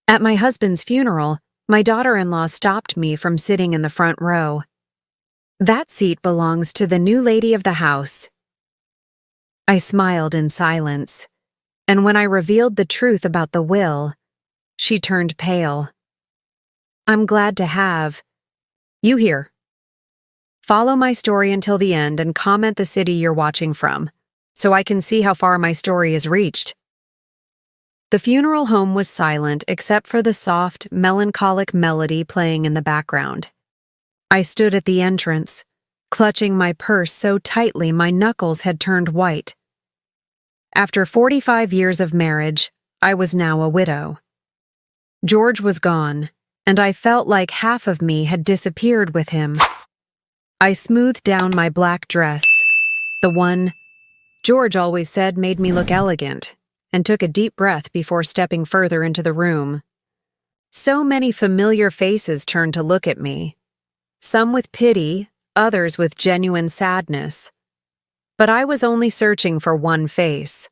At my husband's funeral, my daughter-in-law stopped me from sitting in the front row. "That seat belongs to the new lady of the house." I smiled in silence, and when I revealed the truth about the will, she turned pale. "I'm glad to have you here. Follow my story until the end and comment the city you're watching from, so I can see how far my story has reached." The funeral home was silent except for the soft, melancholic melody playing in the background. I stood at the entrance, clutching my purse so tightly my knuckles had turned white. After 45 years of marriage, I was now a widow. George was gone, and I felt like half of me had disappeared with him. I smoothed down my black dress, the one George always said made me look elegant, and took a deep breath before stepping further into the room. So many familiar faces turned to look at me, some with pity, others with genuine sadness. But I was only searching for one face: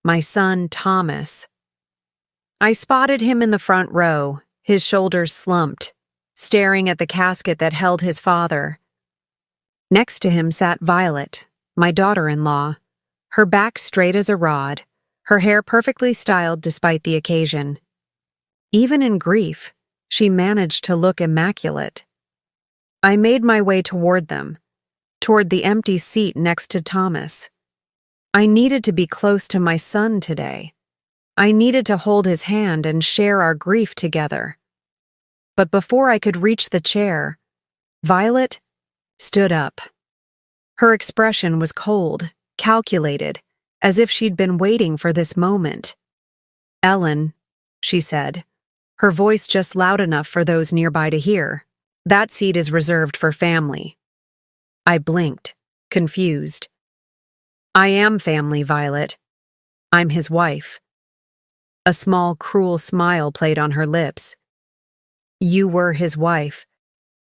my son, Thomas. I spotted him in the front row, his shoulders slumped, staring at the casket that held his father. Next to him sat Violet, my daughter-in-law, her back straight as a rod, her hair perfectly styled despite the occasion. Even in grief, she managed to look immaculate. I made my way toward them, toward the empty seat next to Thomas. I needed to be close to my son today. I needed to hold his hand and share our grief together. But before I could reach the chair, Violet stood up. Her expression was cold, calculated, as if she'd been waiting for this moment. "Ellen," she said, her voice just loud enough for those nearby to hear, "that seat is reserved for family." I blinked, confused. "I am family, Violet. I'm his wife." A small, cruel smile played on her lips. "You were his wife.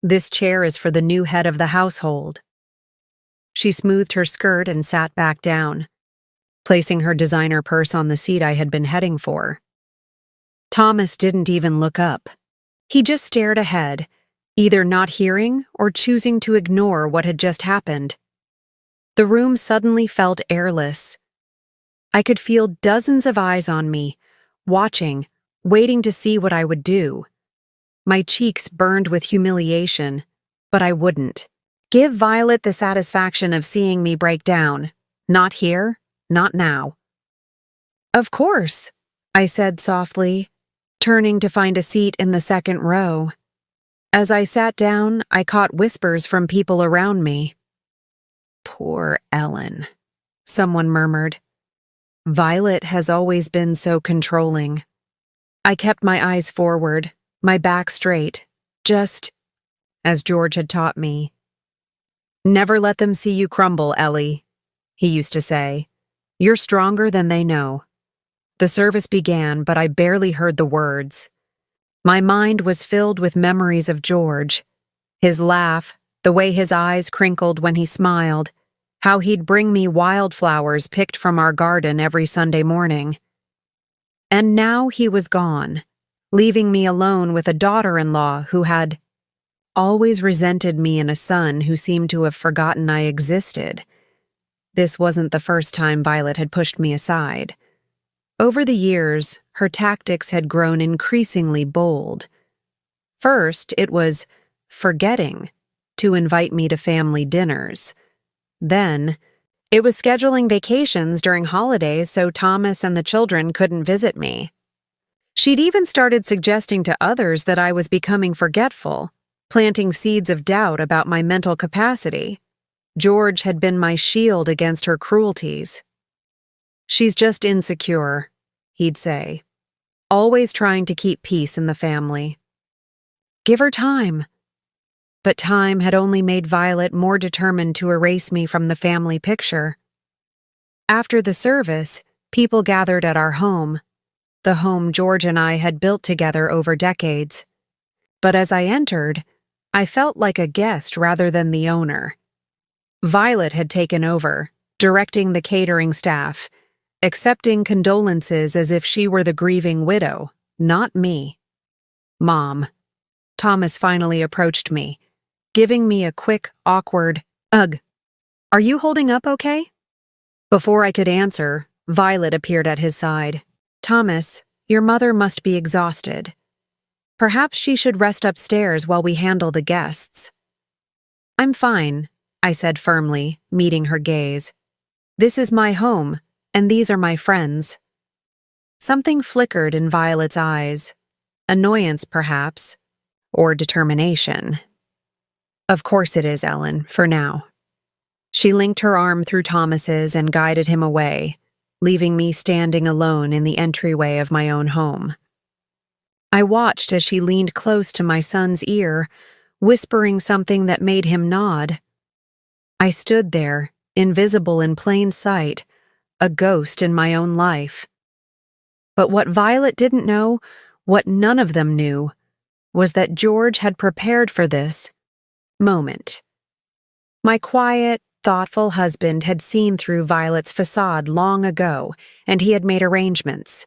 This chair is for the new head of the household." She smoothed her skirt and sat back down, placing her designer purse on the seat I had been heading for. Thomas didn't even look up. He just stared ahead, either not hearing or choosing to ignore what had just happened. The room suddenly felt airless. I could feel dozens of eyes on me, watching, waiting to see what I would do. My cheeks burned with humiliation, but I wouldn't give Violet the satisfaction of seeing me break down. Not here, not now. "Of course," I said softly, turning to find a seat in the second row. As I sat down, I caught whispers from people around me. "Poor Ellen," someone murmured. "Violet has always been so controlling." I kept my eyes forward, my back straight, just as George had taught me. "Never let them see you crumble, Ellie," he used to say. "You're stronger than they know." The service began, but I barely heard the words. My mind was filled with memories of George. His laugh, the way his eyes crinkled when he smiled, how he'd bring me wildflowers picked from our garden every Sunday morning. And now he was gone, leaving me alone with a daughter-in-law who had always resented me and a son who seemed to have forgotten I existed. This wasn't the first time Violet had pushed me aside. Over the years, her tactics had grown increasingly bold. First, it was forgetting to invite me to family dinners. Then, it was scheduling vacations during holidays so Thomas and the children couldn't visit me. She'd even started suggesting to others that I was becoming forgetful, planting seeds of doubt about my mental capacity. George had been my shield against her cruelties. "She's just insecure," he'd say, always trying to keep peace in the family. Give her time. But time had only made Violet more determined to erase me from the family picture. After the service, people gathered at our home, the home George and I had built together over decades. But as I entered, I felt like a guest rather than the owner. Violet had taken over, directing the catering staff, accepting condolences as if she were the grieving widow, not me. Mom. Thomas finally approached me, giving me a quick, awkward, ugh. Are you holding up okay? Before I could answer, Violet appeared at his side. Thomas, your mother must be exhausted. Perhaps she should rest upstairs while we handle the guests. I'm fine, I said firmly, meeting her gaze. This is my home, and these are my friends. Something flickered in Violet's eyes. Annoyance, perhaps, or determination. Of course it is, Ellen, for now. She linked her arm through Thomas's and guided him away, leaving me standing alone in the entryway of my own home. I watched as she leaned close to my son's ear, whispering something that made him nod. I stood there, invisible in plain sight, a ghost in my own life. But what Violet didn't know, what none of them knew, was that George had prepared for this moment. My quiet, thoughtful husband had seen through Violet's facade long ago, and he had made arrangements.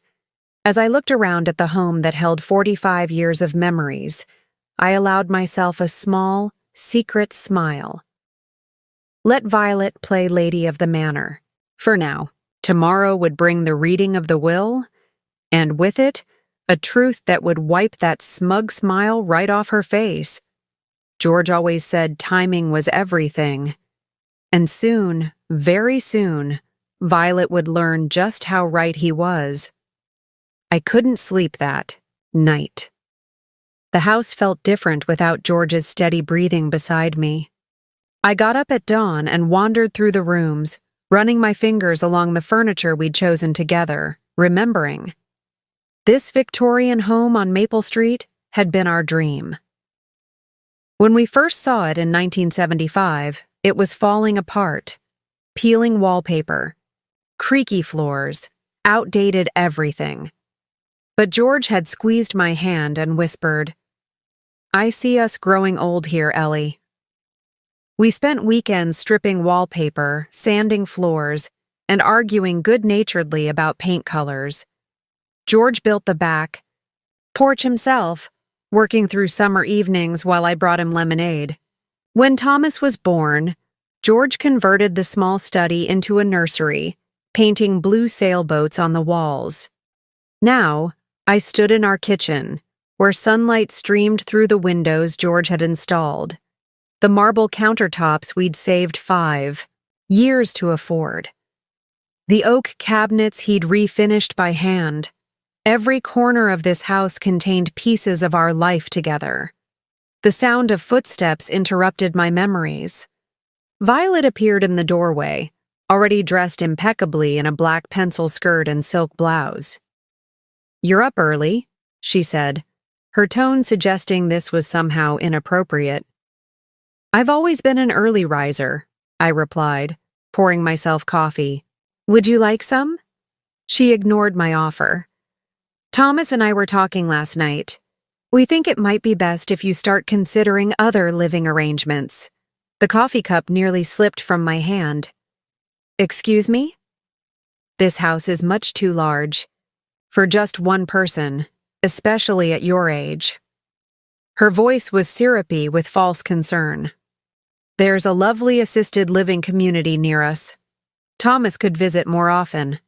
As I looked around at the home that held 45 years of memories, I allowed myself a small, secret smile. Let Violet play Lady of the Manor. For now, tomorrow would bring the reading of the will, and with it, a truth that would wipe that smug smile right off her face. George always said timing was everything. And soon, very soon, Violet would learn just how right he was. I couldn't sleep that night. The house felt different without George's steady breathing beside me. I got up at dawn and wandered through the rooms, running my fingers along the furniture we'd chosen together, remembering. This Victorian home on Maple Street had been our dream. When we first saw it in 1975, it was falling apart, peeling wallpaper, creaky floors, outdated everything. But George had squeezed my hand and whispered, I see us growing old here, Ellie. We spent weekends stripping wallpaper, sanding floors, and arguing good-naturedly about paint colors. George built the back porch himself, working through summer evenings while I brought him lemonade. When Thomas was born, George converted the small study into a nursery, painting blue sailboats on the walls. Now, I stood in our kitchen, where sunlight streamed through the windows George had installed. The marble countertops we'd saved 5 years to afford. The oak cabinets he'd refinished by hand. Every corner of this house contained pieces of our life together. The sound of footsteps interrupted my memories. Violet appeared in the doorway, already dressed impeccably in a black pencil skirt and silk blouse. You're up early, she said, her tone suggesting this was somehow inappropriate. I've always been an early riser, I replied, pouring myself coffee. Would you like some? She ignored my offer. Thomas and I were talking last night. We think it might be best if you start considering other living arrangements. The coffee cup nearly slipped from my hand. Excuse me? This house is much too large. For just one person, especially at your age. Her voice was syrupy with false concern. There's a lovely assisted living community near us. Thomas could visit more often.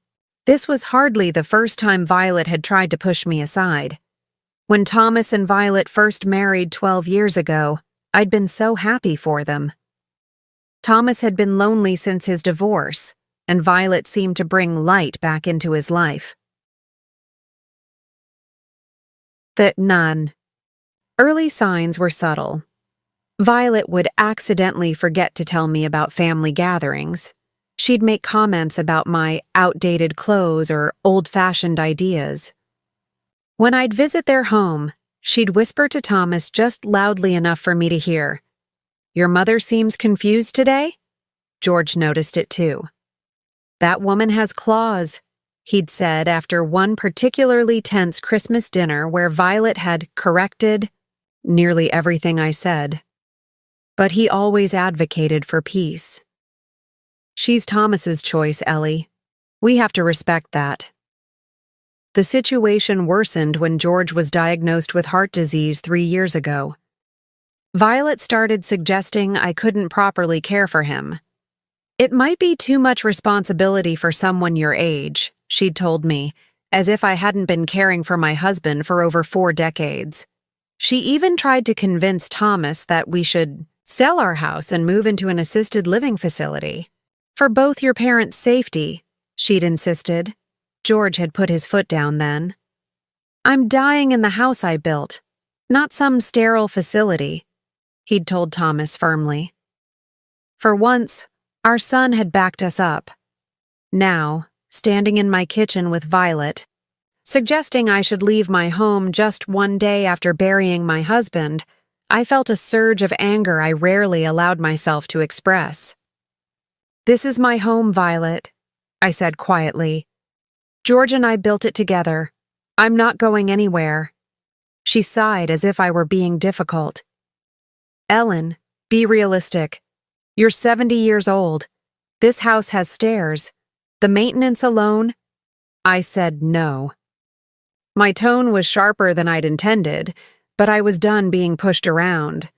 This was hardly the first time Violet had tried to push me aside. When Thomas and Violet first married 12 years ago, I'd been so happy for them. Thomas had been lonely since his divorce, and Violet seemed to bring light back into his life. None. Early signs were subtle. Violet would accidentally forget to tell me about family gatherings. She'd make comments about my outdated clothes or old-fashioned ideas. When I'd visit their home, she'd whisper to Thomas just loudly enough for me to hear. Your mother seems confused today? George noticed it too. That woman has claws, he'd said after one particularly tense Christmas dinner where Violet had corrected nearly everything I said. But he always advocated for peace. She's Thomas's choice, Ellie. We have to respect that. The situation worsened when George was diagnosed with heart disease 3 years ago. Violet started suggesting I couldn't properly care for him. It might be too much responsibility for someone your age, she'd told me, as if I hadn't been caring for my husband for over 4 decades. She even tried to convince Thomas that we should sell our house and move into an assisted living facility. For both your parents' safety, she'd insisted. George had put his foot down then. I'm dying in the house I built, not some sterile facility, he'd told Thomas firmly. For once, our son had backed us up. Now, standing in my kitchen with Violet, suggesting I should leave my home just one day after burying my husband, I felt a surge of anger I rarely allowed myself to express. This is my home, Violet, I said quietly. George and I built it together. I'm not going anywhere. She sighed as if I were being difficult. Ellen, be realistic. You're 70 years old. This house has stairs. The maintenance alone? I said no. My tone was sharper than I'd intended, but I was done being pushed around.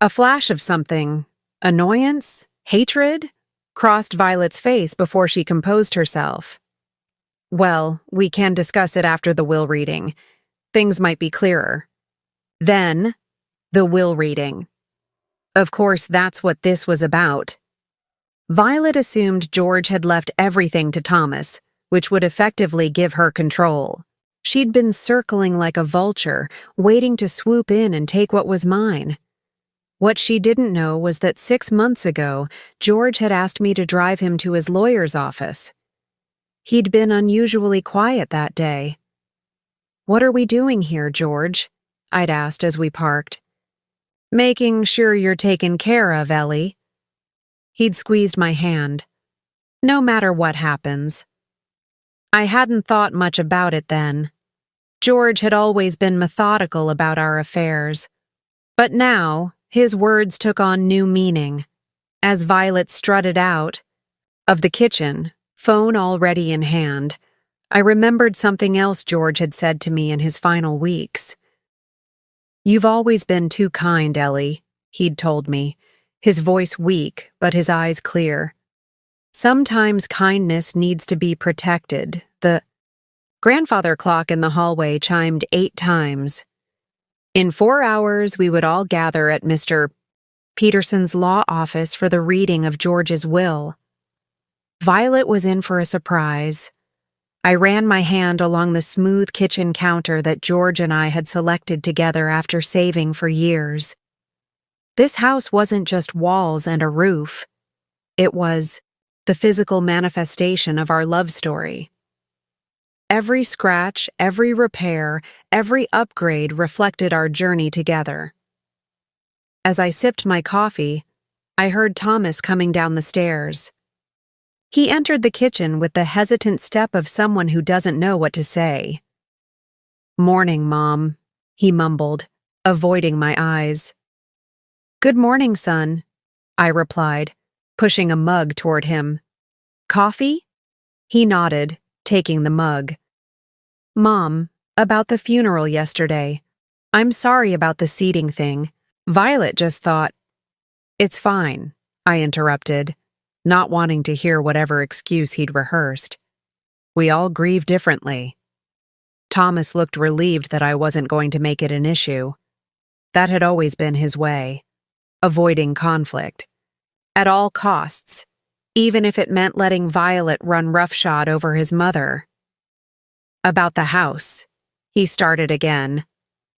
A flash of something, annoyance, hatred, crossed Violet's face before she composed herself. Well, we can discuss it after the will reading. Things might be clearer. Then, the will reading. Of course, that's what this was about. Violet assumed George had left everything to Thomas, which would effectively give her control. She'd been circling like a vulture, waiting to swoop in and take what was mine. What she didn't know was that 6 months ago, George had asked me to drive him to his lawyer's office. He'd been unusually quiet that day. What are we doing here, George? I'd asked as we parked. Making sure you're taken care of, Ellie. He'd squeezed my hand. No matter what happens. I hadn't thought much about it then. George had always been methodical about our affairs. But now, his words took on new meaning. As Violet strutted out of the kitchen, phone already in hand, I remembered something else George had said to me in his final weeks. You've always been too kind, Ellie, he'd told me, his voice weak but his eyes clear. Sometimes kindness needs to be protected. The grandfather clock in the hallway chimed 8 times. In 4 hours, we would all gather at Mr. Peterson's law office for the reading of George's will. Violet was in for a surprise. I ran my hand along the smooth kitchen counter that George and I had selected together after saving for years. This house wasn't just walls and a roof. It was the physical manifestation of our love story. Every scratch, every repair, every upgrade reflected our journey together. As I sipped my coffee, I heard Thomas coming down the stairs. He entered the kitchen with the hesitant step of someone who doesn't know what to say. "Morning, Mom," he mumbled, avoiding my eyes. "Good morning, son," I replied, pushing a mug toward him. "Coffee?" He nodded, taking the mug. "Mom, about the funeral yesterday. I'm sorry about the seating thing. Violet just thought—" "It's fine," I interrupted, not wanting to hear whatever excuse he'd rehearsed. "We all grieve differently." Thomas looked relieved that I wasn't going to make it an issue. That had always been his way, avoiding conflict. At all costs, even if it meant letting Violet run roughshod over his mother. "About the house," he started again.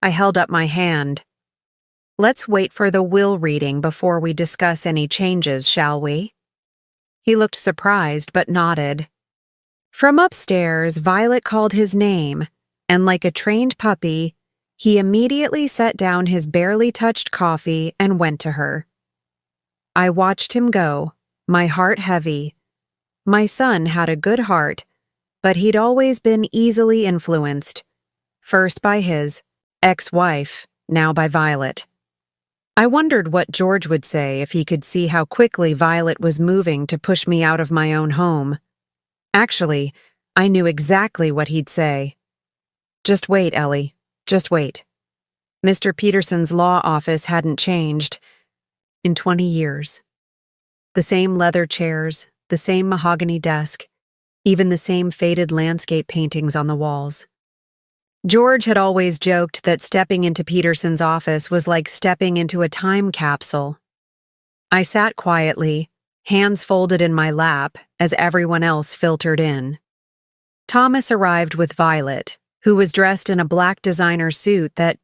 I held up my hand. "Let's wait for the will reading before we discuss any changes, shall we?" He looked surprised but nodded. From upstairs, Violet called his name, and like a trained puppy, he immediately set down his barely touched coffee and went to her. I watched him go, my heart heavy. My son had a good heart, but he'd always been easily influenced, first by his ex-wife, now by Violet. I wondered what George would say if he could see how quickly Violet was moving to push me out of my own home. Actually, I knew exactly what he'd say. Just wait, Ellie. Just wait. Mr. Peterson's law office hadn't changed in 20 years. The same leather chairs, the same mahogany desk, even the same faded landscape paintings on the walls. George had always joked that stepping into Peterson's office was like stepping into a time capsule. I sat quietly, hands folded in my lap, as everyone else filtered in. Thomas arrived with Violet, who was dressed in a black designer suit that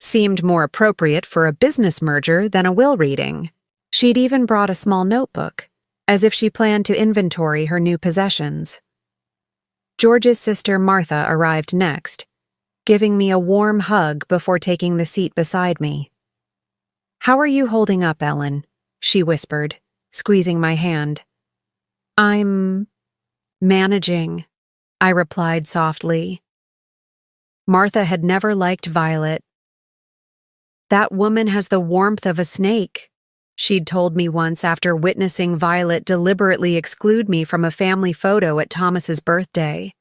seemed more appropriate for a business merger than a will reading. She'd even brought a small notebook, as if she planned to inventory her new possessions. George's sister Martha arrived next, giving me a warm hug before taking the seat beside me. "How are you holding up, Ellen?" she whispered, squeezing my hand. "I'm managing," I replied softly. Martha had never liked Violet. "That woman has the warmth of a snake," she'd told me once after witnessing Violet deliberately exclude me from a family photo at Thomas's birthday.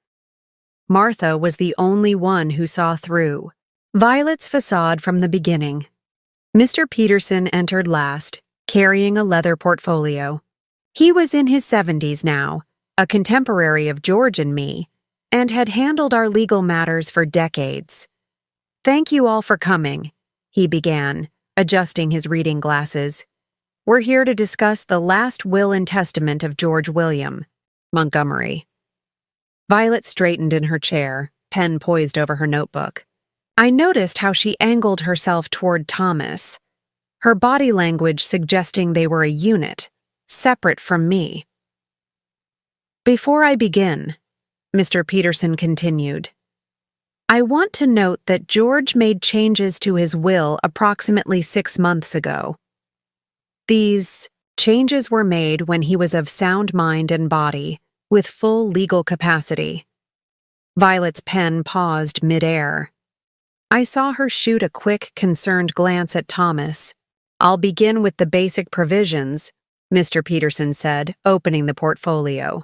Martha was the only one who saw through Violet's facade from the beginning. Mr. Peterson entered last, carrying a leather portfolio. He was in his 70s now, a contemporary of George and me, and had handled our legal matters for decades. "Thank you all for coming," he began, adjusting his reading glasses. "We're here to discuss the last will and testament of George William Montgomery." Violet straightened in her chair, pen poised over her notebook. I noticed how she angled herself toward Thomas, her body language suggesting they were a unit, separate from me. "Before I begin," Mr. Peterson continued, "I want to note that George made changes to his will approximately 6 months ago. These changes were made when he was of sound mind and body, with full legal capacity." Violet's pen paused mid-air. I saw her shoot a quick, concerned glance at Thomas. "I'll begin with the basic provisions," Mr. Peterson said, opening the portfolio.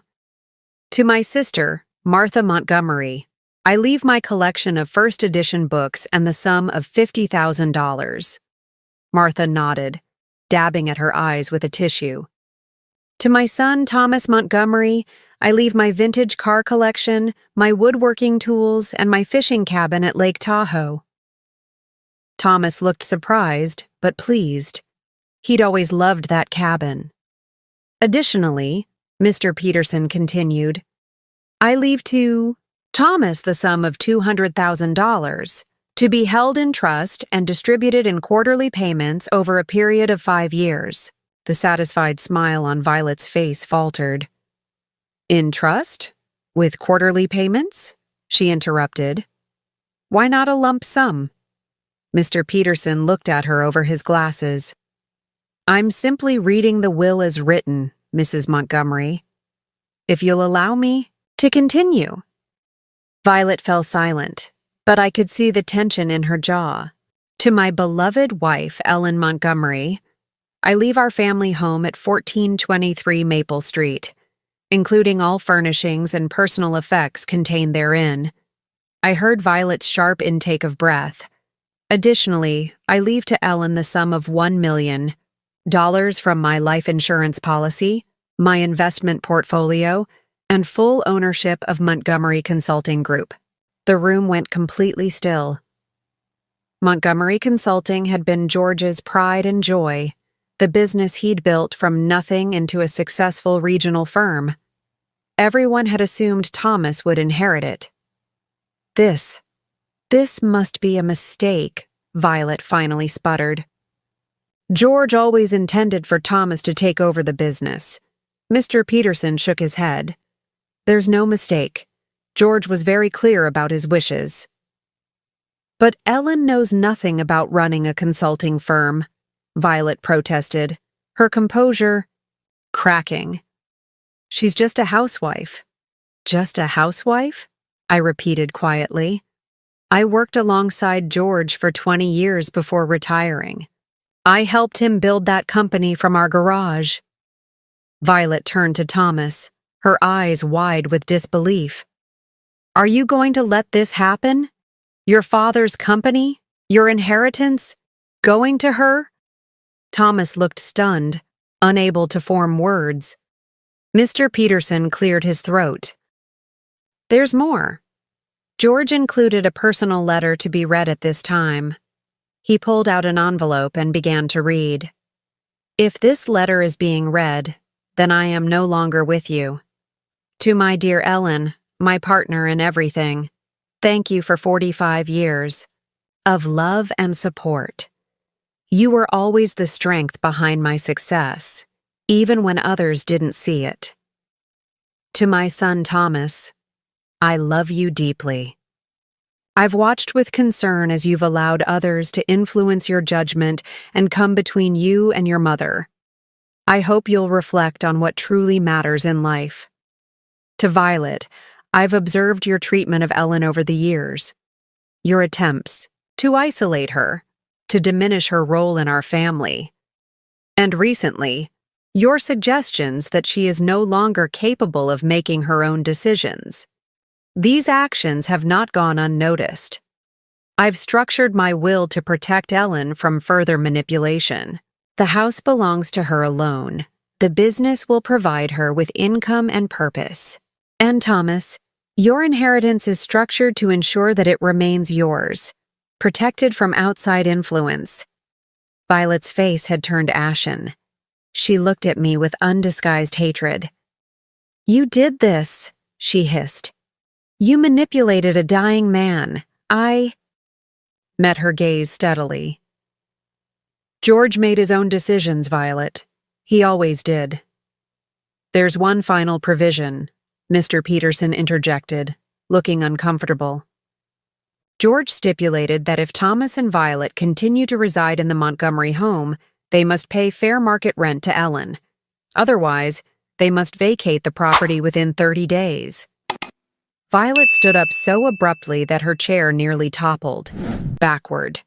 "To my sister, Martha Montgomery, I leave my collection of first edition books and the sum of $50,000. Martha nodded, dabbing at her eyes with a tissue. "To my son, Thomas Montgomery, I leave my vintage car collection, my woodworking tools, and my fishing cabin at Lake Tahoe." Thomas looked surprised, but pleased. He'd always loved that cabin. "Additionally," Mr. Peterson continued, "I leave to Thomas the sum of $200,000, to be held in trust and distributed in quarterly payments over a period of 5 years. The satisfied smile on Violet's face faltered. "In trust? With quarterly payments?" she interrupted. "Why not a lump sum?" Mr. Peterson looked at her over his glasses. "I'm simply reading the will as written, Mrs. Montgomery. If you'll allow me to continue." Violet fell silent, but I could see the tension in her jaw. "To my beloved wife, Ellen Montgomery, I leave our family home at 1423 Maple Street, including all furnishings and personal effects contained therein." I heard Violet's sharp intake of breath. "Additionally, I leave to Ellen the sum of $1 million from my life insurance policy, my investment portfolio, and full ownership of Montgomery Consulting Group." The room went completely still. Montgomery Consulting had been George's pride and joy, the business he'd built from nothing into a successful regional firm. Everyone had assumed Thomas would inherit it. This must be a mistake," Violet finally sputtered. "George always intended for Thomas to take over the business." Mr. Peterson shook his head. "There's no mistake. George was very clear about his wishes." "But Ellen knows nothing about running a consulting firm," Violet protested, her composure cracking. "She's just a housewife." "Just a housewife?" I repeated quietly. "I worked alongside George for 20 years before retiring. I helped him build that company from our garage." Violet turned to Thomas, her eyes wide with disbelief. "Are you going to let this happen?" Your father's company? Your inheritance? Going to her? Thomas looked stunned, unable to form words. Mr. Peterson cleared his throat. There's more. George included a personal letter to be read at this time. He pulled out an envelope and began to read. If this letter is being read, then I am no longer with you. To my dear Ellen, my partner in everything, thank you for 45 years of love and support. You were always the strength behind my success, even when others didn't see it. To my son Thomas, I love you deeply. I've watched with concern as you've allowed others to influence your judgment and come between you and your mother. I hope you'll reflect on what truly matters in life. To Violet, I've observed your treatment of Ellen over the years. Your attempts to isolate her, to diminish her role in our family. And recently, your suggestions that she is no longer capable of making her own decisions. These actions have not gone unnoticed. I've structured my will to protect Ellen from further manipulation. The house belongs to her alone. The business will provide her with income and purpose. And Thomas, your inheritance is structured to ensure that it remains yours, protected from outside influence. Violet's face had turned ashen. She looked at me with undisguised hatred. You did this, she hissed. You manipulated a dying man. I met her gaze steadily. George made his own decisions, Violet. He always did. There's one final provision, Mr. Peterson interjected, looking uncomfortable. George stipulated that if Thomas and Violet continue to reside in the Montgomery home, they must pay fair market rent to Ellen. Otherwise, they must vacate the property within 30 days. Violet stood up so abruptly that her chair nearly toppled, backward.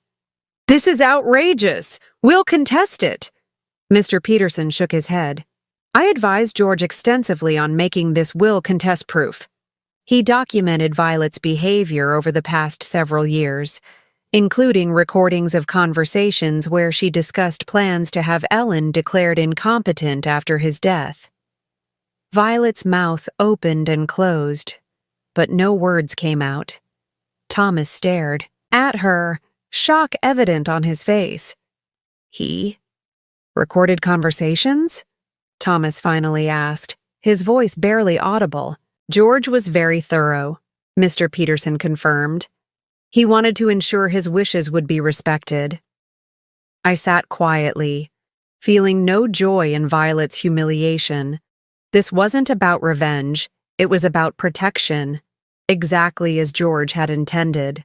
This is outrageous! We'll contest it! Mr. Peterson shook his head. I advised George extensively on making this will contest-proof. He documented Violet's behavior over the past several years, including recordings of conversations where she discussed plans to have Ellen declared incompetent after his death. Violet's mouth opened and closed, but no words came out. Thomas stared at her, shock evident on his face. He recorded conversations? Thomas finally asked, his voice barely audible. George was very thorough, Mr. Peterson confirmed. He wanted to ensure his wishes would be respected. I sat quietly, feeling no joy in Violet's humiliation. This wasn't about revenge, it was about protection, exactly as George had intended.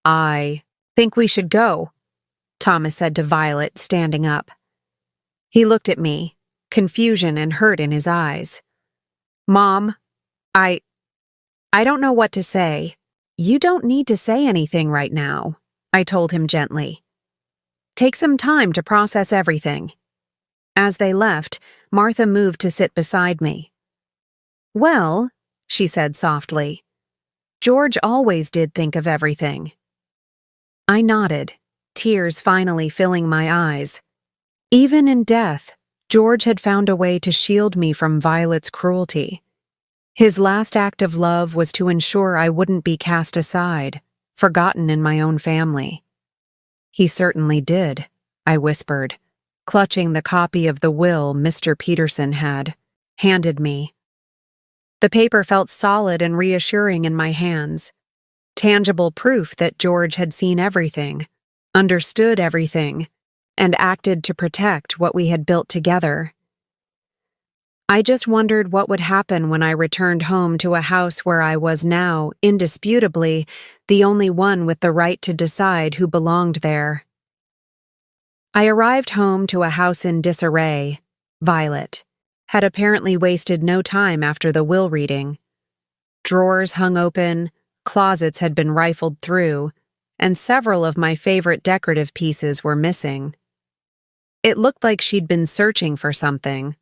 I think we should go, Thomas said to Violet, standing up. He looked at me, confusion and hurt in his eyes. Mom, I don't know what to say. You don't need to say anything right now, I told him gently. Take some time to process everything. As they left, Martha moved to sit beside me. Well, she said softly, George always did think of everything. I nodded, tears finally filling my eyes. Even in death, George had found a way to shield me from Violet's cruelty. His last act of love was to ensure I wouldn't be cast aside, forgotten in my own family. He certainly did, I whispered, clutching the copy of the will Mr. Peterson had handed me. The paper felt solid and reassuring in my hands, tangible proof that George had seen everything, understood everything, and acted to protect what we had built together. I just wondered what would happen when I returned home to a house where I was now, indisputably, the only one with the right to decide who belonged there. I arrived home to a house in disarray. Violet had apparently wasted no time after the will reading. Drawers hung open, closets had been rifled through, and several of my favorite decorative pieces were missing. It looked like she'd been searching for something.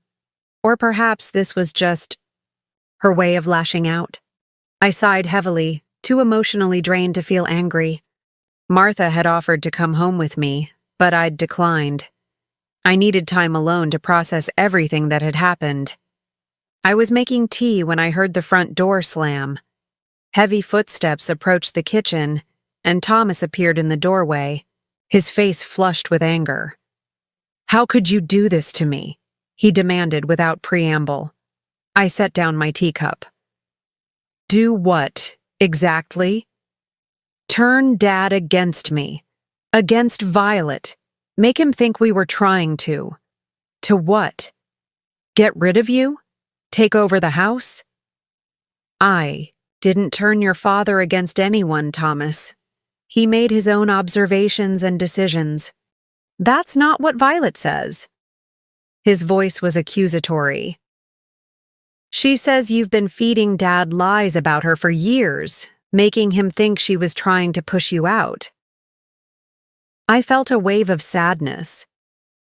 Or perhaps this was just her way of lashing out. I sighed heavily, too emotionally drained to feel angry. Martha had offered to come home with me, but I'd declined. I needed time alone to process everything that had happened. I was making tea when I heard the front door slam. Heavy footsteps approached the kitchen, and Thomas appeared in the doorway, his face flushed with anger. "How could you do this to me?" he demanded without preamble. I set down my teacup. "Do what, exactly?" "Turn Dad against me. Against Violet. Make him think we were trying to." "To what? Get rid of you? Take over the house?" "I didn't turn your father against anyone, Thomas. He made his own observations and decisions." "That's not what Violet says." His voice was accusatory. "She says you've been feeding Dad lies about her for years, making him think she was trying to push you out." I felt a wave of sadness.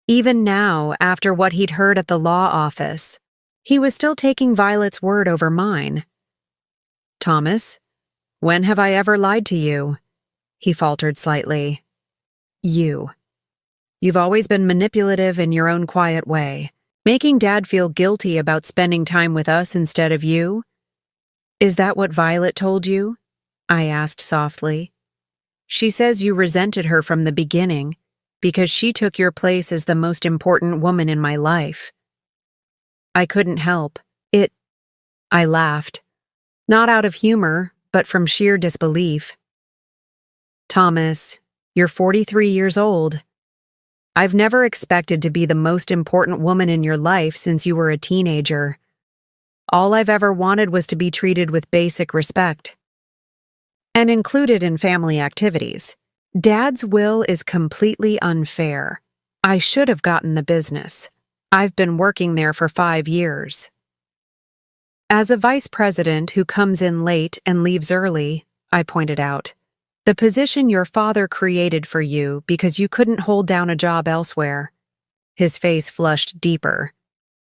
Even now, after what he'd heard at the law office, he was still taking Violet's word over mine. "Thomas, when have I ever lied to you?" he faltered slightly. You've always been manipulative in your own quiet way, making Dad feel guilty about spending time with us instead of you." "Is that what Violet told you?" I asked softly. "She says you resented her from the beginning because she took your place as the most important woman in my life." I couldn't help. I laughed. Not out of humor, but from sheer disbelief. "Thomas, you're 43 years old. I've never expected to be the most important woman in your life since you were a teenager. All I've ever wanted was to be treated with basic respect. And included in family activities. Dad's will is completely unfair. I should have gotten the business. I've been working there for 5 years." "As a vice president who comes in late and leaves early," I pointed out, "the position your father created for you because you couldn't hold down a job elsewhere." His face flushed deeper.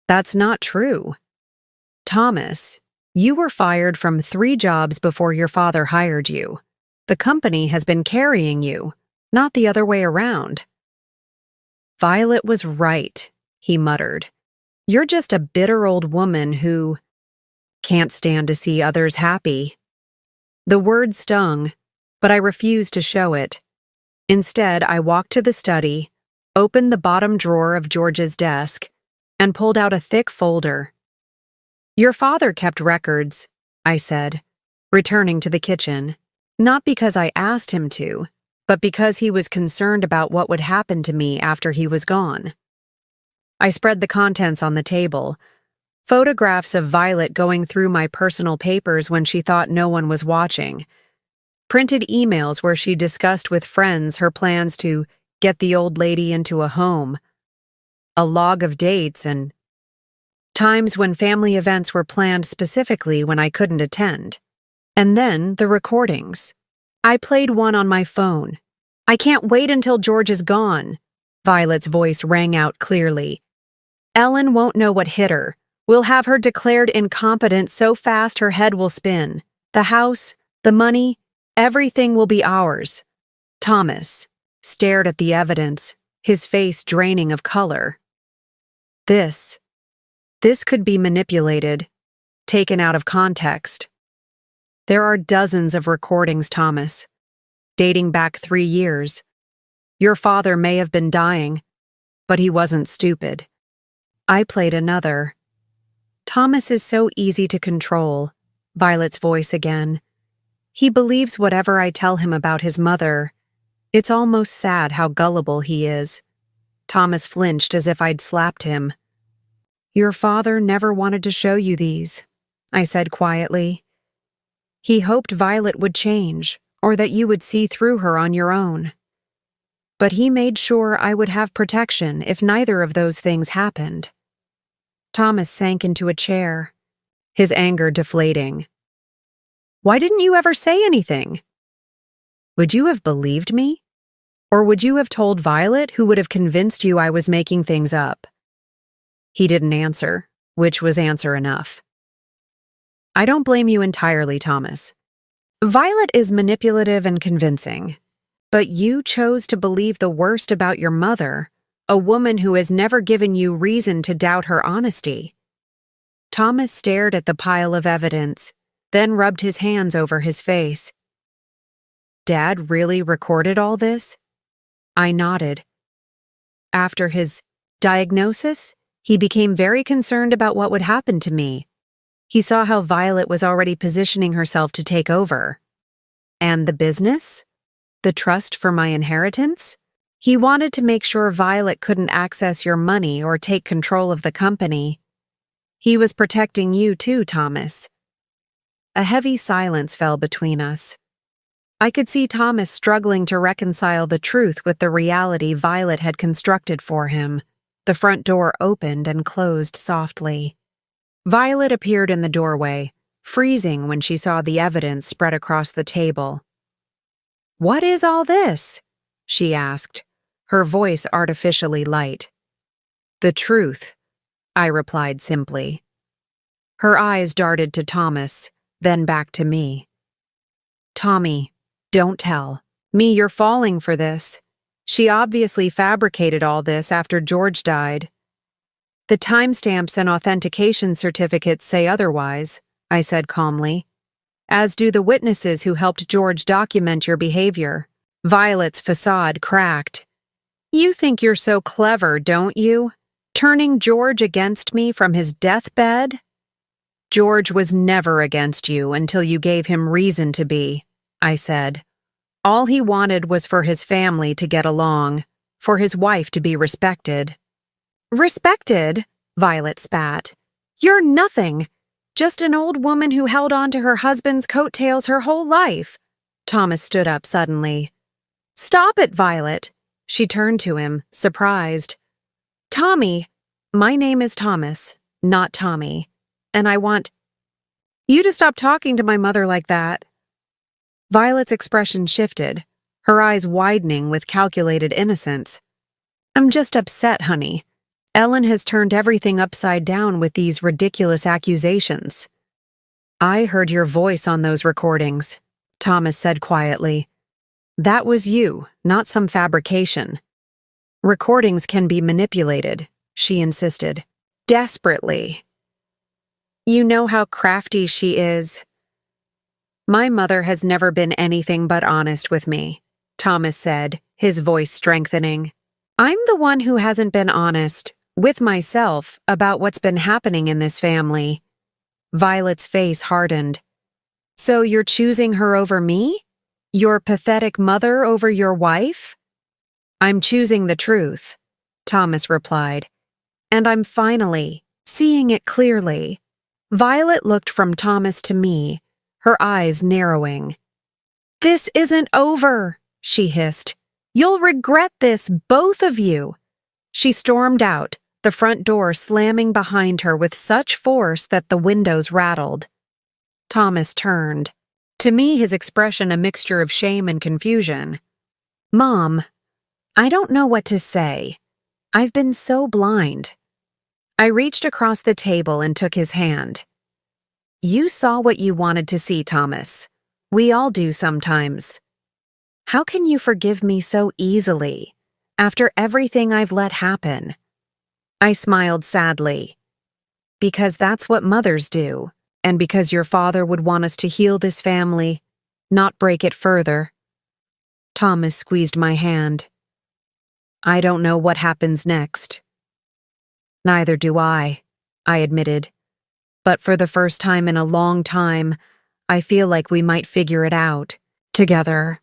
"That's not true. Thomas, you were fired from 3 jobs before your father hired you. The company has been carrying you, not the other way around." "Violet was right," he muttered. "You're just a bitter old woman who can't stand to see others happy." The word stung, but I refused to show it. Instead, I walked to the study, opened the bottom drawer of George's desk, and pulled out a thick folder. "Your father kept records," I said, returning to the kitchen, not because I asked him to, but because he was concerned about what would happen to me after he was gone. I spread the contents on the table, photographs of Violet going through my personal papers when she thought no one was watching, printed emails where she discussed with friends her plans to get the old lady into a home, a log of dates and times when family events were planned specifically when I couldn't attend. And then the recordings. I played one on my phone. "I can't wait until George is gone," Violet's voice rang out clearly. "Ellen won't know what hit her. We'll have her declared incompetent so fast her head will spin. The house, the money, everything will be ours." Thomas stared at the evidence, his face draining of color. This could be manipulated, taken out of context. There are dozens of recordings, Thomas, dating back 3 years. Your father may have been dying, but he wasn't stupid. I played another. "Thomas is so easy to control," Violet's voice again. "He believes whatever I tell him about his mother. It's almost sad how gullible he is." Thomas flinched as if I'd slapped him. "Your father never wanted to show you these," I said quietly. "He hoped Violet would change, or that you would see through her on your own. But he made sure I would have protection if neither of those things happened." Thomas sank into a chair, his anger deflating. "Why didn't you ever say anything? Would you have believed me? Or would you have told Violet, who would have convinced you I was making things up?" He didn't answer, which was answer enough. "I don't blame you entirely, Thomas. Violet is manipulative and convincing, but you chose to believe the worst about your mother, a woman who has never given you reason to doubt her honesty. Thomas stared at the pile of evidence, then rubbed his hands over his face. Dad really recorded all this? I nodded. After his diagnosis, he became very concerned about what would happen to me. He saw how Violet was already positioning herself to take over. And the business? The trust for my inheritance? He wanted to make sure Violet couldn't access your money or take control of the company. He was protecting you too, Thomas. A heavy silence fell between us. I could see Thomas struggling to reconcile the truth with the reality Violet had constructed for him. The front door opened and closed softly. Violet appeared in the doorway, freezing when she saw the evidence spread across the table. "What is all this?" she asked, her voice artificially light. "The truth," I replied simply. Her eyes darted to Thomas, then back to me. "Tommy, don't tell me you're falling for this. She obviously fabricated all this after George died." "The timestamps and authentication certificates say otherwise," I said calmly, "as do the witnesses who helped George document your behavior." Violet's facade cracked. "You think you're so clever, don't you? Turning George against me from his deathbed?" "George was never against you until you gave him reason to be," I said. "All he wanted was for his family to get along, for his wife to be respected." "Respected?" Violet spat. "You're nothing. Just an old woman who held on to her husband's coattails her whole life." Thomas stood up suddenly. "Stop it, Violet." She turned to him, surprised. "Tommy, my name is Thomas, not Tommy, and I want you to stop talking to my mother like that." Violet's expression shifted, her eyes widening with calculated innocence. "I'm just upset, honey. Ellen has turned everything upside down with these ridiculous accusations." "I heard your voice on those recordings," Thomas said quietly. "That was you, not some fabrication." "Recordings can be manipulated," she insisted, desperately. "You know how crafty she is." "My mother has never been anything but honest with me," Thomas said, his voice strengthening. "I'm the one who hasn't been honest, with myself, about what's been happening in this family." Violet's face hardened. "So you're choosing her over me? Your pathetic mother over your wife?" "I'm choosing the truth," Thomas replied. "And I'm finally seeing it clearly." Violet looked from Thomas to me, her eyes narrowing. "This isn't over," she hissed. "You'll regret this, both of you." She stormed out, the front door slamming behind her with such force that the windows rattled. Thomas turned. To me, his expression a mixture of shame and confusion. "Mom, I don't know what to say. I've been so blind." I reached across the table and took his hand. "You saw what you wanted to see, Thomas. We all do sometimes. How can you forgive me so easily, after everything I've let happen?" I smiled sadly. "Because that's what mothers do, and because your father would want us to heal this family, not break it further." Thomas squeezed my hand. "I don't know what happens next." "Neither do I admitted. "But for the first time in a long time, I feel like we might figure it out, together."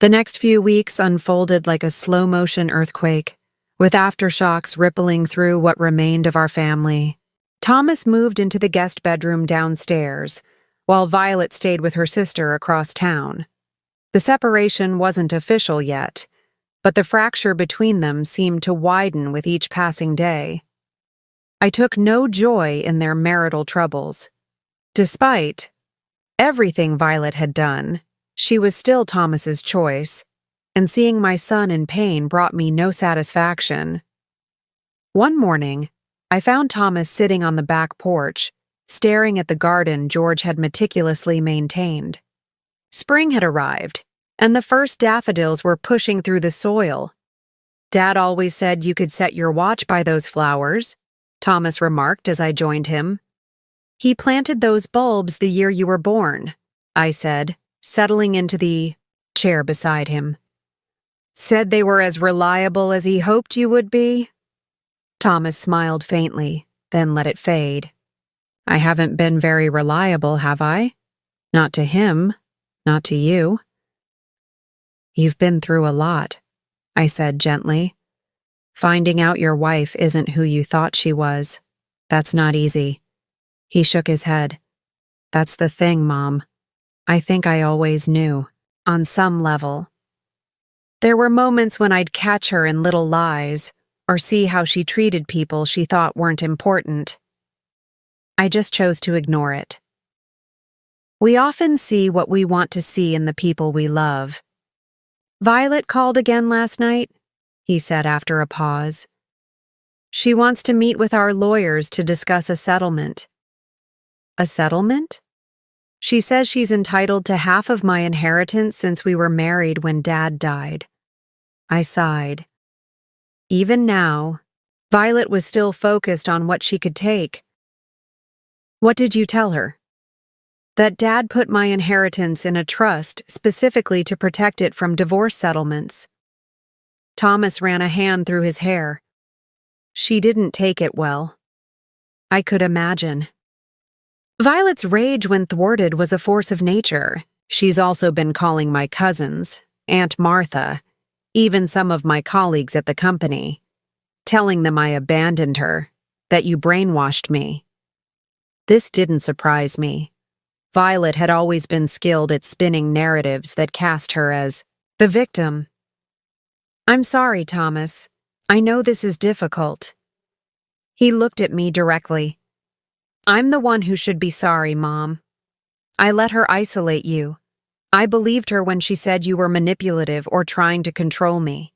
The next few weeks unfolded like a slow-motion earthquake, with aftershocks rippling through what remained of our family. Thomas moved into the guest bedroom downstairs, while Violet stayed with her sister across town. The separation wasn't official yet, but the fracture between them seemed to widen with each passing day. I took no joy in their marital troubles. Despite everything Violet had done, she was still Thomas's choice, and seeing my son in pain brought me no satisfaction. One morning, I found Thomas sitting on the back porch, staring at the garden George had meticulously maintained. Spring had arrived, and the first daffodils were pushing through the soil. "Dad always said you could set your watch by those flowers," Thomas remarked as I joined him. "He planted those bulbs the year you were born," I said, settling into the chair beside him. "Said they were as reliable as he hoped you would be?" Thomas smiled faintly, then let it fade. "I haven't been very reliable, have I? Not to him, not to you." "You've been through a lot," I said gently. "Finding out your wife isn't who you thought she was. That's not easy." He shook his head. "That's the thing, Mom. I think I always knew, on some level." There were moments when I'd catch her in little lies, or see how she treated people she thought weren't important. I just chose to ignore it. We often see what we want to see in the people we love. "Violet called again last night," he said after a pause. "She wants to meet with our lawyers to discuss a settlement." "A settlement?" "She says she's entitled to half of my inheritance since we were married when Dad died." I sighed. Even now, Violet was still focused on what she could take. "What did you tell her?" "That Dad put my inheritance in a trust specifically to protect it from divorce settlements." Thomas ran a hand through his hair. "She didn't take it well." I could imagine. Violet's rage when thwarted was a force of nature. She's also been calling my cousins, Aunt Martha, even some of my colleagues at the company, telling them I abandoned her, that you brainwashed me. This didn't surprise me. Violet had always been skilled at spinning narratives that cast her as the victim. "I'm sorry, Thomas. I know this is difficult." He looked at me directly. "I'm the one who should be sorry, Mom. I let her isolate you. I believed her when she said you were manipulative or trying to control me.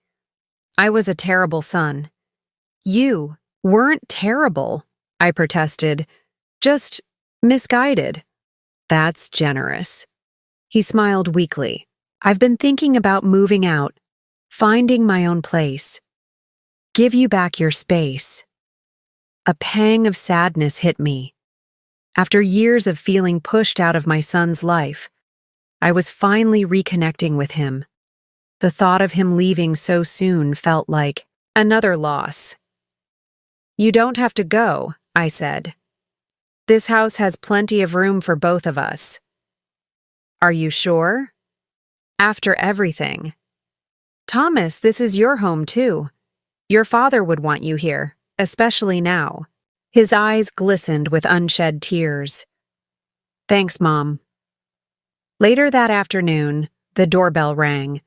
I was a terrible son." "You weren't terrible," I protested. "Just misguided." "That's generous." He smiled weakly. "I've been thinking about moving out, finding my own place. Give you back your space." A pang of sadness hit me. After years of feeling pushed out of my son's life, I was finally reconnecting with him. The thought of him leaving so soon felt like another loss. "You don't have to go," I said. "This house has plenty of room for both of us." "Are you sure?" "After everything." "Thomas, this is your home too. Your father would want you here, especially now." His eyes glistened with unshed tears. "Thanks, Mom." Later that afternoon, the doorbell rang.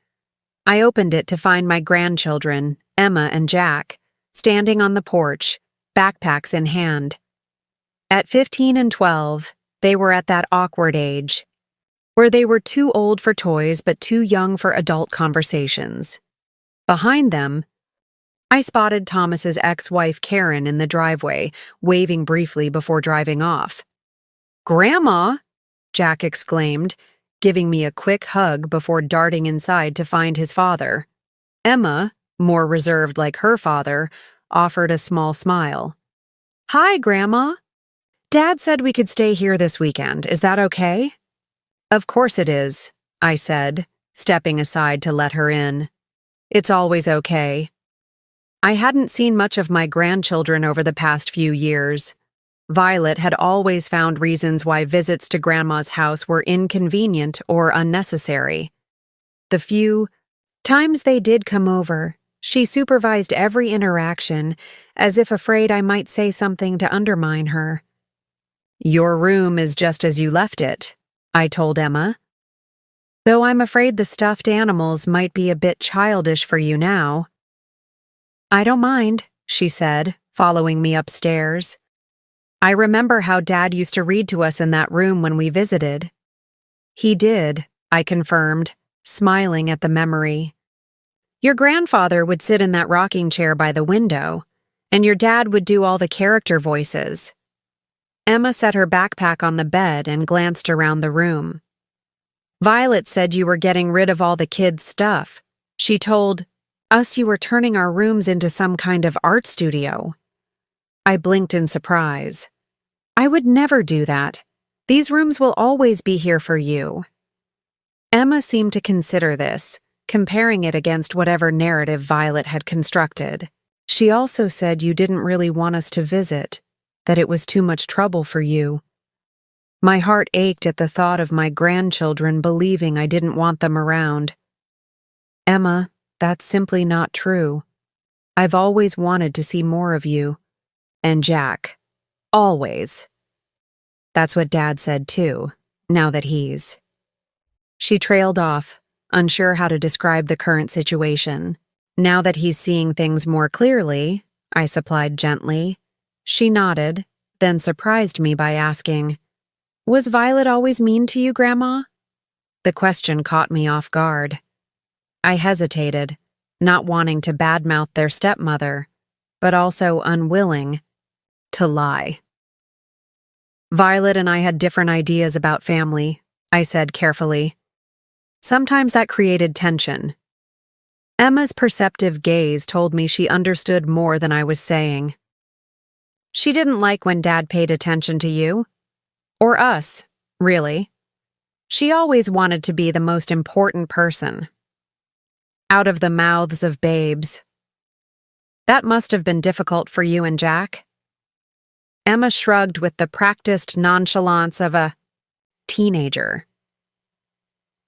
I opened it to find my grandchildren, Emma and Jack, standing on the porch, backpacks in hand. At 15 and 12, they were at that awkward age, where they were too old for toys but too young for adult conversations. Behind them, I spotted Thomas's ex-wife Karen in the driveway, waving briefly before driving off. "Grandma!" Jack exclaimed, giving me a quick hug before darting inside to find his father. Emma, more reserved like her father, offered a small smile. "Hi, Grandma. Dad said we could stay here this weekend. Is that okay?" "Of course it is," I said, stepping aside to let her in. "It's always okay." I hadn't seen much of my grandchildren over the past few years. Violet had always found reasons why visits to Grandma's house were inconvenient or unnecessary. The few times they did come over, she supervised every interaction, as if afraid I might say something to undermine her. "Your room is just as you left it," I told Emma. "Though I'm afraid the stuffed animals might be a bit childish for you now." "I don't mind," she said, following me upstairs. "I remember how Dad used to read to us in that room when we visited." "He did," I confirmed, smiling at the memory. "Your grandfather would sit in that rocking chair by the window, and your dad would do all the character voices." Emma set her backpack on the bed and glanced around the room. Violet said you were getting rid of all the kids' stuff. She told us you were turning our rooms into some kind of art studio. I blinked in surprise. I would never do that. These rooms will always be here for you. Emma seemed to consider this, comparing it against whatever narrative Violet had constructed. She also said you didn't really want us to visit, that it was too much trouble for you. My heart ached at the thought of my grandchildren believing I didn't want them around. Emma, that's simply not true. I've always wanted to see more of you. And Jack. Always. That's what Dad said too, now that he's... She trailed off, unsure how to describe the current situation. Now that he's seeing things more clearly, I supplied gently. She nodded, then surprised me by asking, "Was Violet always mean to you, Grandma?" The question caught me off guard. I hesitated, not wanting to badmouth their stepmother, but also unwilling to lie. Violet and I had different ideas about family, I said carefully. Sometimes that created tension. Emma's perceptive gaze told me she understood more than I was saying. She didn't like when Dad paid attention to you. Or us, really. She always wanted to be the most important person. Out of the mouths of babes. That must have been difficult for you and Jack. Emma shrugged with the practiced nonchalance of a teenager.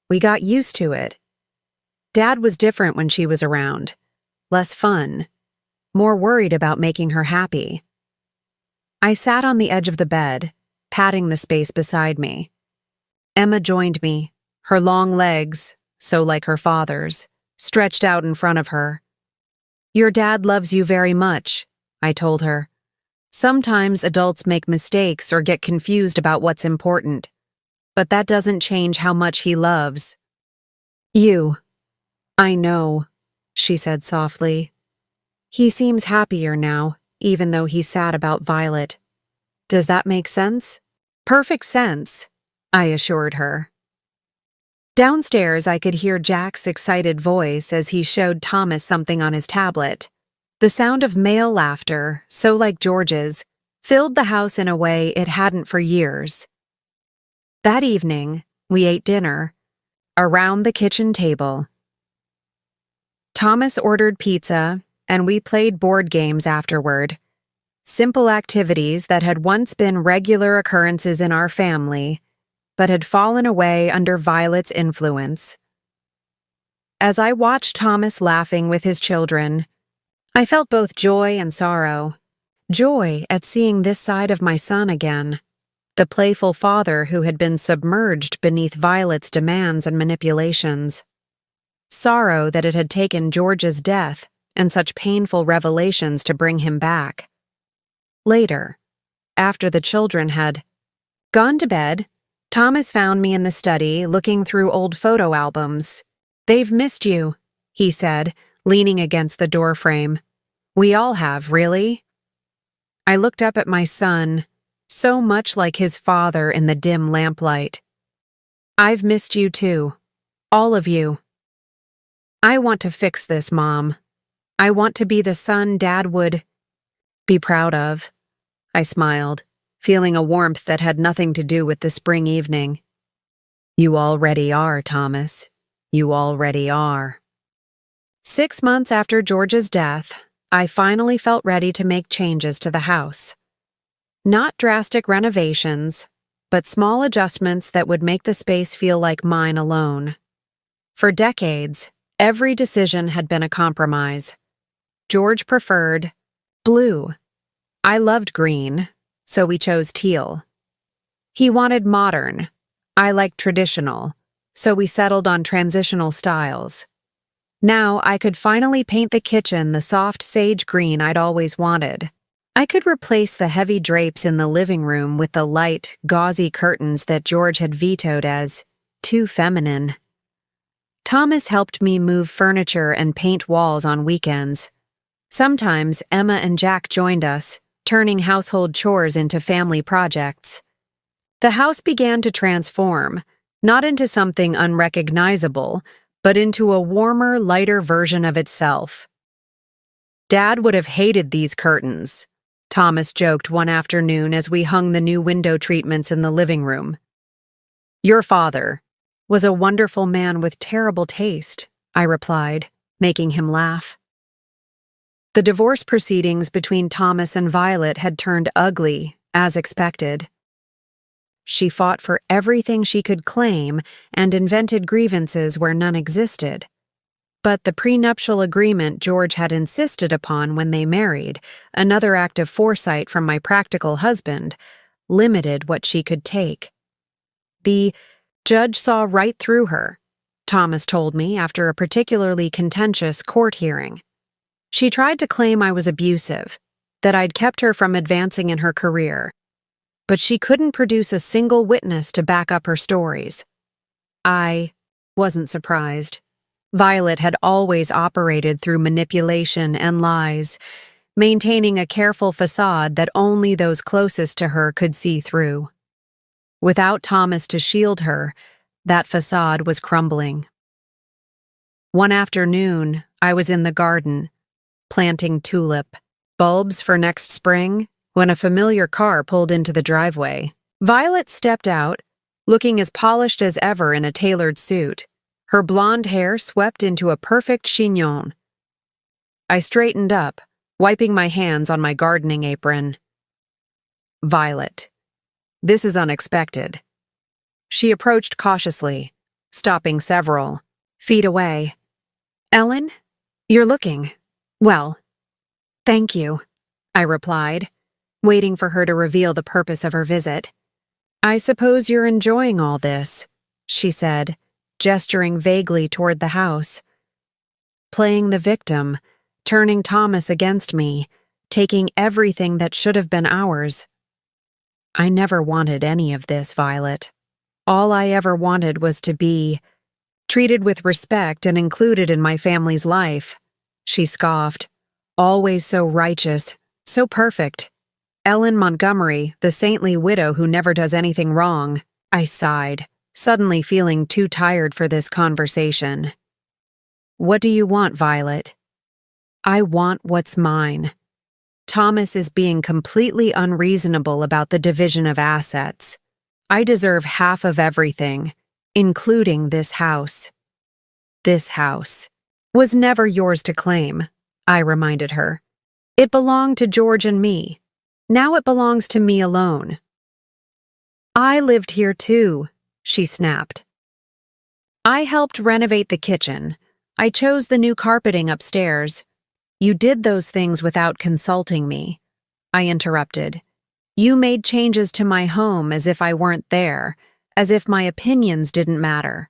We got used to it. Dad was different when she was around. Less fun. More worried about making her happy. I sat on the edge of the bed, patting the space beside me. Emma joined me, her long legs, so like her father's, stretched out in front of her. Your dad loves you very much, I told her. Sometimes adults make mistakes or get confused about what's important, but that doesn't change how much he loves you. I know, she said softly. He seems happier now, even though he's sad about Violet. Does that make sense? Perfect sense, I assured her. Downstairs, I could hear Jack's excited voice as he showed Thomas something on his tablet. The sound of male laughter, so like George's, filled the house in a way it hadn't for years. That evening, we ate dinner, around the kitchen table. Thomas ordered pizza, and we played board games afterward. Simple activities that had once been regular occurrences in our family, but had fallen away under Violet's influence. As I watched Thomas laughing with his children, I felt both joy and sorrow. Joy at seeing this side of my son again, the playful father who had been submerged beneath Violet's demands and manipulations. Sorrow that it had taken George's death and such painful revelations to bring him back. Later, after the children had gone to bed, Thomas found me in the study looking through old photo albums. "They've missed you," he said, leaning against the doorframe. "We all have, really." I looked up at my son, so much like his father in the dim lamplight. "I've missed you too. All of you. I want to fix this, Mom. I want to be the son Dad would be proud of." I smiled, feeling a warmth that had nothing to do with the spring evening. "You already are, Thomas. You already are." 6 months after George's death, I finally felt ready to make changes to the house. Not drastic renovations, but small adjustments that would make the space feel like mine alone. For decades, every decision had been a compromise. George preferred blue. I loved green, so we chose teal. He wanted modern. I liked traditional, so we settled on transitional styles. Now I could finally paint the kitchen the soft sage green I'd always wanted. I could replace the heavy drapes in the living room with the light, gauzy curtains that George had vetoed as too feminine. Thomas helped me move furniture and paint walls on weekends. Sometimes Emma and Jack joined us, turning household chores into family projects. The house began to transform, not into something unrecognizable, but into a warmer, lighter version of itself. "Dad would have hated these curtains," Thomas joked one afternoon as we hung the new window treatments in the living room. "Your father was a wonderful man with terrible taste," I replied, making him laugh. The divorce proceedings between Thomas and Violet had turned ugly, as expected. She fought for everything she could claim and invented grievances where none existed. But the prenuptial agreement George had insisted upon when they married, another act of foresight from my practical husband, limited what she could take. The judge saw right through her, Thomas told me after a particularly contentious court hearing. She tried to claim I was abusive, that I'd kept her from advancing in her career, but she couldn't produce a single witness to back up her stories. I wasn't surprised. Violet had always operated through manipulation and lies, maintaining a careful facade that only those closest to her could see through. Without Thomas to shield her, that facade was crumbling. One afternoon, I was in the garden, planting tulip bulbs for next spring, when a familiar car pulled into the driveway. Violet stepped out, looking as polished as ever in a tailored suit, her blonde hair swept into a perfect chignon. I straightened up, wiping my hands on my gardening apron. "Violet, this is unexpected." She approached cautiously, stopping several feet away. "Ellen, you're looking well." "Thank you," I replied, waiting for her to reveal the purpose of her visit. "I suppose you're enjoying all this," she said, gesturing vaguely toward the house. "Playing the victim, turning Thomas against me, taking everything that should have been ours." "I never wanted any of this, Violet. All I ever wanted was to be treated with respect and included in my family's life," she scoffed. "Always so righteous, so perfect. Ellen Montgomery, the saintly widow who never does anything wrong." I sighed, suddenly feeling too tired for this conversation. "What do you want, Violet?" "I want what's mine. Thomas is being completely unreasonable about the division of assets. I deserve half of everything, including this house." "This house was never yours to claim," I reminded her. "It belonged to George and me. Now it belongs to me alone." "I lived here too," she snapped. "I helped renovate the kitchen. I chose the new carpeting upstairs. You did those things without consulting me," I interrupted. "You made changes to my home as if I weren't there, as if my opinions didn't matter."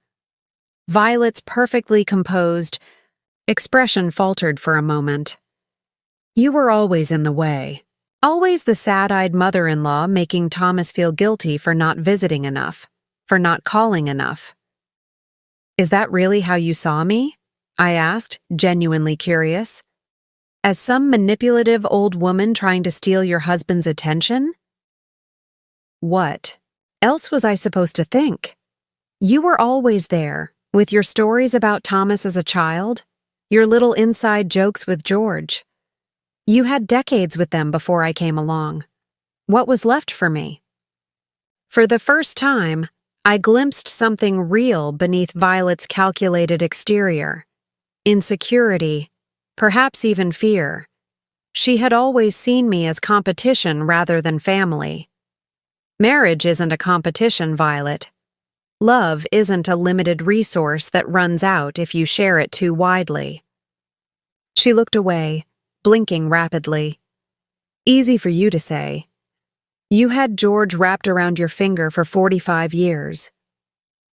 Violet's perfectly composed expression faltered for a moment. "You were always in the way. Always the sad-eyed mother-in-law making Thomas feel guilty for not visiting enough, for not calling enough." "Is that really how you saw me?" I asked, genuinely curious. "As some manipulative old woman trying to steal your husband's attention?" "What else was I supposed to think? You were always there, with your stories about Thomas as a child, your little inside jokes with George. You had decades with them before I came along. What was left for me?" For the first time, I glimpsed something real beneath Violet's calculated exterior. Insecurity, perhaps even fear. She had always seen me as competition rather than family. Marriage isn't a competition, Violet. Love isn't a limited resource that runs out if you share it too widely. She looked away, blinking rapidly. "Easy for you to say. You had George wrapped around your finger for 45 years.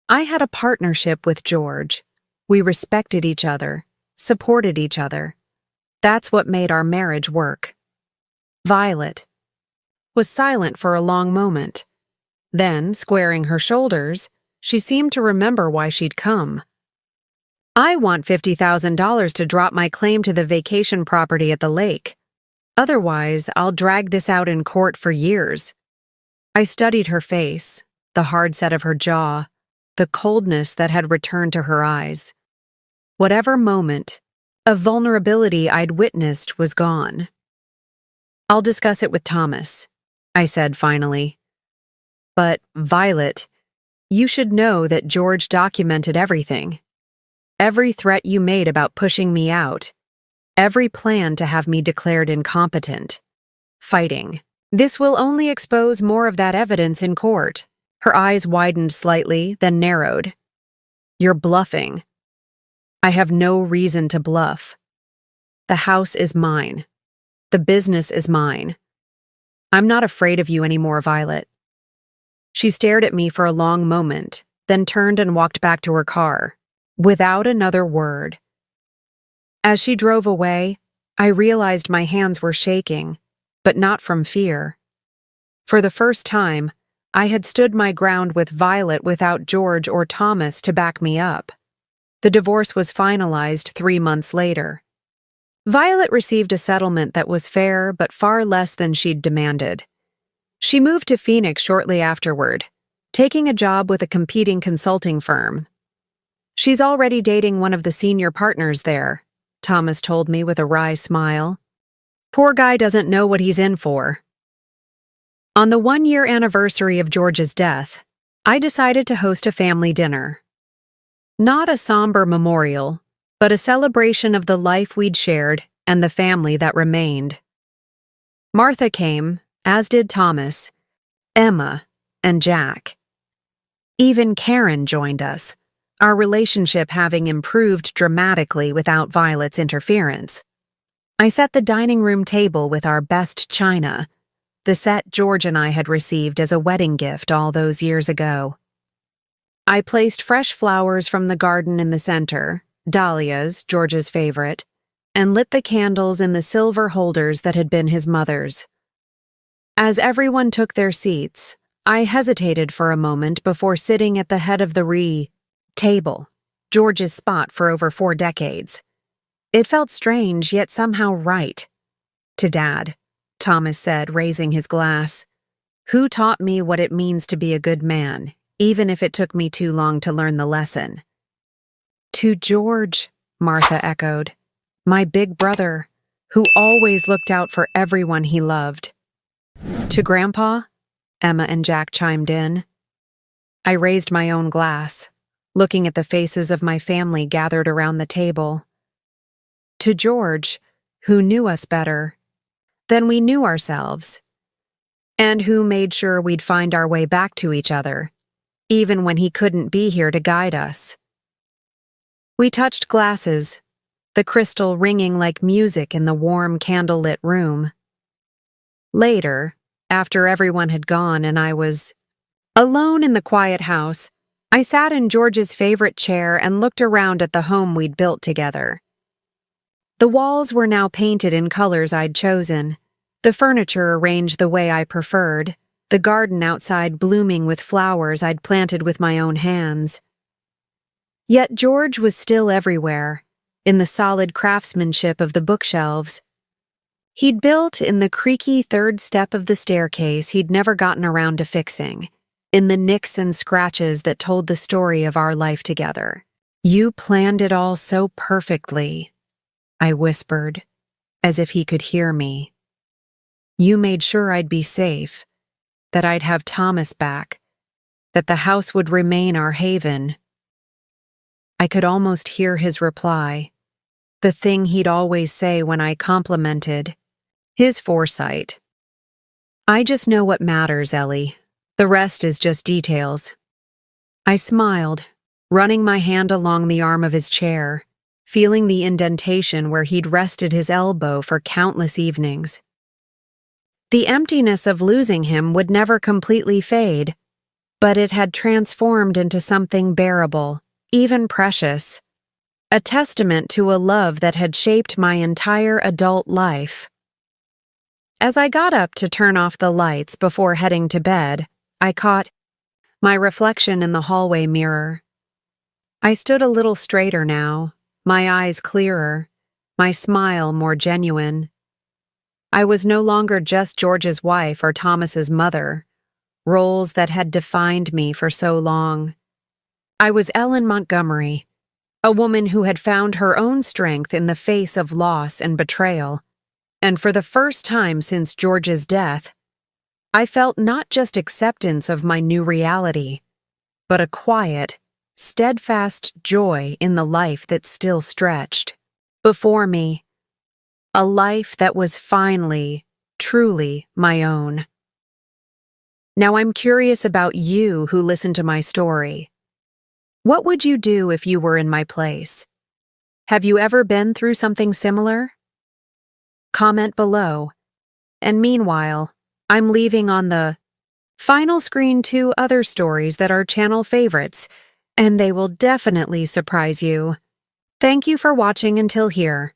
I had a partnership with George. We respected each other, supported each other. That's what made our marriage work." Violet was silent for a long moment. Then, squaring her shoulders, she seemed to remember why she'd come. "I want $50,000 to drop my claim to the vacation property at the lake." Otherwise, I'll drag this out in court for years. I studied her face, the hard set of her jaw, the coldness that had returned to her eyes. Whatever moment of vulnerability I'd witnessed was gone. I'll discuss it with Thomas, I said finally. But, Violet, you should know that George documented everything. Every threat you made about pushing me out. Every plan to have me declared incompetent. Fighting. This will only expose more of that evidence in court. Her eyes widened slightly, then narrowed. You're bluffing. I have no reason to bluff. The house is mine. The business is mine. I'm not afraid of you anymore, Violet. She stared at me for a long moment, then turned and walked back to her car, without another word. As she drove away, I realized my hands were shaking, but not from fear. For the first time, I had stood my ground with Violet without George or Thomas to back me up. The divorce was finalized 3 months later. Violet received a settlement that was fair but far less than she'd demanded. She moved to Phoenix shortly afterward, taking a job with a competing consulting firm. She's already dating one of the senior partners there, Thomas told me with a wry smile. Poor guy doesn't know what he's in for. On the 1-year anniversary of George's death, I decided to host a family dinner. Not a somber memorial, but a celebration of the life we'd shared and the family that remained. Martha came, as did Thomas, Emma, and Jack. Even Karen joined us, our relationship having improved dramatically without Violet's interference. I set the dining room table with our best china, the set George and I had received as a wedding gift all those years ago. I placed fresh flowers from the garden in the center, dahlias, George's favorite, and lit the candles in the silver holders that had been his mother's. As everyone took their seats, I hesitated for a moment before sitting at the head of the table, George's spot for over 4 decades. It felt strange, yet somehow right. To Dad, Thomas said, raising his glass. Who taught me what it means to be a good man, even if it took me too long to learn the lesson? To George, Martha echoed. My big brother, who always looked out for everyone he loved. To Grandpa, Emma and Jack chimed in. I raised my own glass, looking at the faces of my family gathered around the table. To George, who knew us better than we knew ourselves, and who made sure we'd find our way back to each other, even when he couldn't be here to guide us. We touched glasses, the crystal ringing like music in the warm, candlelit room. Later, after everyone had gone and I was alone in the quiet house, I sat in George's favorite chair and looked around at the home we'd built together. The walls were now painted in colors I'd chosen, the furniture arranged the way I preferred, the garden outside blooming with flowers I'd planted with my own hands. Yet George was still everywhere, in the solid craftsmanship of the bookshelves. He'd built in the creaky third step of the staircase he'd never gotten around to fixing, in the nicks and scratches that told the story of our life together. You planned it all so perfectly, I whispered, as if he could hear me. You made sure I'd be safe, that I'd have Thomas back, that the house would remain our haven. I could almost hear his reply, the thing he'd always say when I complimented his foresight. I just know what matters, Ellie. The rest is just details. I smiled, running my hand along the arm of his chair, feeling the indentation where he'd rested his elbow for countless evenings. The emptiness of losing him would never completely fade, but it had transformed into something bearable, even precious, a testament to a love that had shaped my entire adult life. As I got up to turn off the lights before heading to bed, I caught my reflection in the hallway mirror. I stood a little straighter now, my eyes clearer, my smile more genuine. I was no longer just George's wife or Thomas's mother, roles that had defined me for so long. I was Ellen Montgomery, a woman who had found her own strength in the face of loss and betrayal, and for the first time since George's death, I felt not just acceptance of my new reality, but a quiet, steadfast joy in the life that still stretched before me, a life that was finally, truly my own. Now I'm curious about you who listened to my story. What would you do if you were in my place? Have you ever been through something similar? Comment below. And meanwhile, I'm leaving on the final screen 2 other stories that are channel favorites, and they will definitely surprise you. Thank you for watching until here.